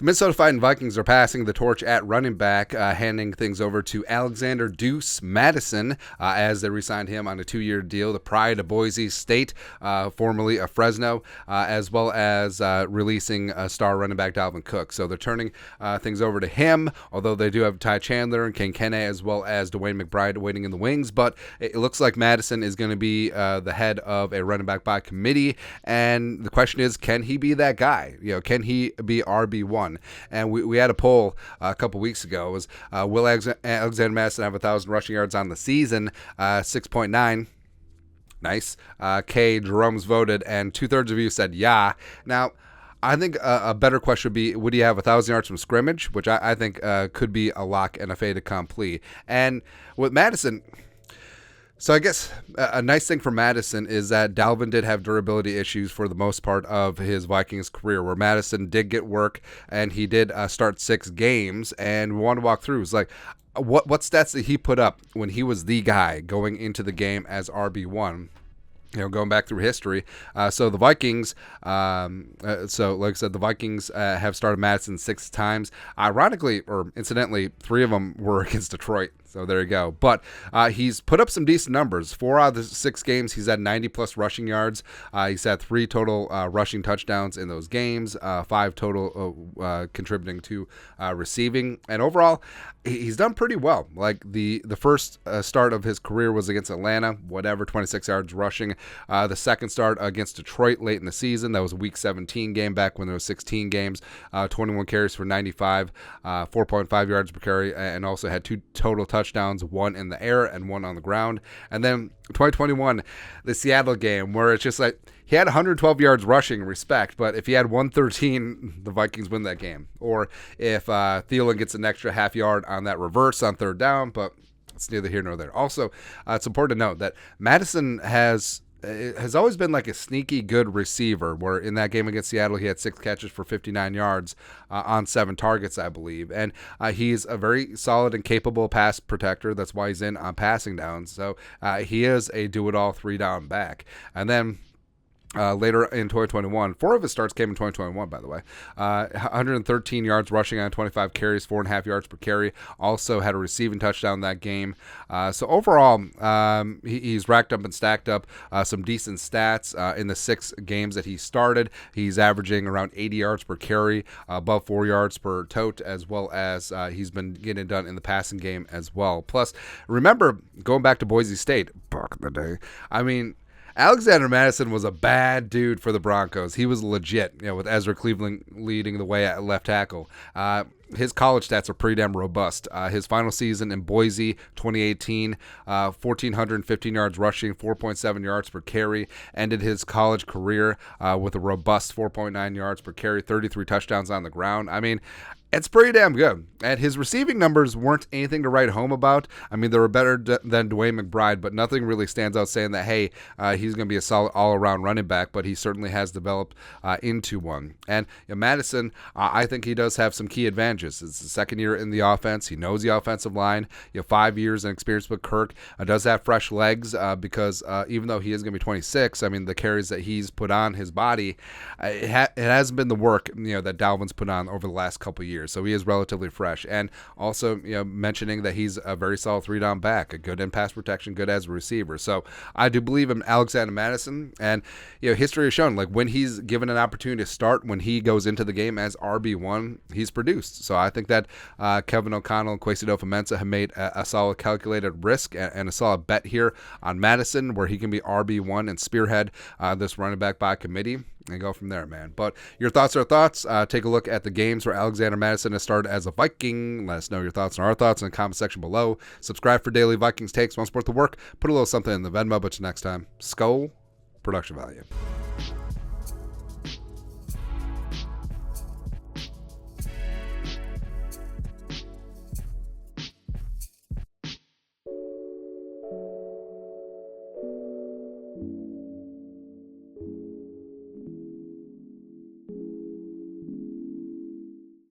The Minnesota Fighting Vikings are passing the torch at running back, handing things over to Alexander Deuce Mattison as they re-signed him on a 2-year deal. The pride of Boise State, formerly of Fresno, as well as releasing star running back Dalvin Cook. So they're turning things over to him, although they do have Ty Chandler and Ken Kenne as well as Dwayne McBride waiting in the wings. But it looks like Mattison is going to be the head of a running back by committee. And the question is, can he be that guy? Can he be RB1? And we had a poll a couple weeks ago. It was, will Alexander Mattison have 1,000 rushing yards on the season? 6.9. Nice. JEROME's voted, and 2/3 of you said yeah. Now, I think a better question would be, would he have 1,000 yards from scrimmage? Which I think could be a lock and a fait accompli. And with Mattison... So I guess a nice thing for Mattison is that Dalvin did have durability issues for the most part of his Vikings career, where Mattison did get work and he did start 6 games. And we want to walk through. It's like, what stats did he put up when he was the guy going into the game as RB1? Going back through history. So the Vikings, so like I said, the Vikings have started Mattison 6 times. Ironically, or incidentally, 3 of them were against Detroit. So there you go. But he's put up some decent numbers. 4 out of the 6 games, he's had 90-plus rushing yards. He's had 3 total rushing touchdowns in those games, 5 total contributing to receiving. And overall, he's done pretty well. Like the first start of his career was against Atlanta, 26 yards rushing. The second start against Detroit late in the season, that was a Week 17 game back when there was 16 games, 21 carries for 95, 4.5 yards per carry, and also had 2 total touchdowns, 1 in the air and 1 on the ground. And then 2021, the Seattle game, where it's just like he had 112 yards rushing, respect, but if he had 113, the Vikings win that game. Or if Thielen gets an extra half yard on that reverse on 3rd down, but it's neither here nor there. Also, it's important to note that Mattison has always been like a sneaky good receiver, where in that game against Seattle, he had 6 catches for 59 yards on 7 targets, I believe. And he's a very solid and capable pass protector. That's why he's in on passing downs. So he is a do-it-all 3-down back. And then later in 2021, 4 of his starts came in 2021, by the way. 113 yards rushing on 25 carries, 4.5 yards per carry. Also had a receiving touchdown that game. So overall, he's racked up and stacked up some decent stats in the 6 games that he started. He's averaging around 80 yards per carry, above 4 yards per tote, as well as he's been getting it done in the passing game as well. Plus, remember, going back to Boise State, back in the day, I mean, Alexander Mattison was a bad dude for the Broncos. He was legit, with Ezra Cleveland leading the way at left tackle. His college stats are pretty damn robust. His final season in Boise, 2018, 1,415 yards rushing, 4.7 yards per carry. Ended his college career with a robust 4.9 yards per carry, 33 touchdowns on the ground. I mean, it's pretty damn good. And his receiving numbers weren't anything to write home about. I mean, they were better than Dwayne McBride, but nothing really stands out saying that, hey, he's going to be a solid all-around running back, but he certainly has developed into one. And Mattison, I think he does have some key advantages. It's the second year in the offense. He knows the offensive line. 5 years in experience with Kirk. Does have fresh legs because even though he is going to be 26, I mean, the carries that he's put on his body, it hasn't been the work that Dalvin's put on over the last couple of years. So he is relatively fresh. And also, mentioning that he's a very solid 3-down back, a good in pass protection, good as a receiver. So I do believe in Alexander Mattison. And, history has shown, like, when he's given an opportunity to start, when he goes into the game as RB1, he's produced. So I think that Kevin O'Connell and adofo-mensah have made a solid calculated risk and a solid bet here on Mattison, where he can be RB1 and spearhead this running back by committee. And go from there, man. But your thoughts are thoughts. Take a look at the games where Alexander Mattison has started as a Viking. Let us know your thoughts and our thoughts in the comment section below. Subscribe for daily Vikings takes. Want to support the work? Put a little something in the Venmo. But till next time, Skull Production Value.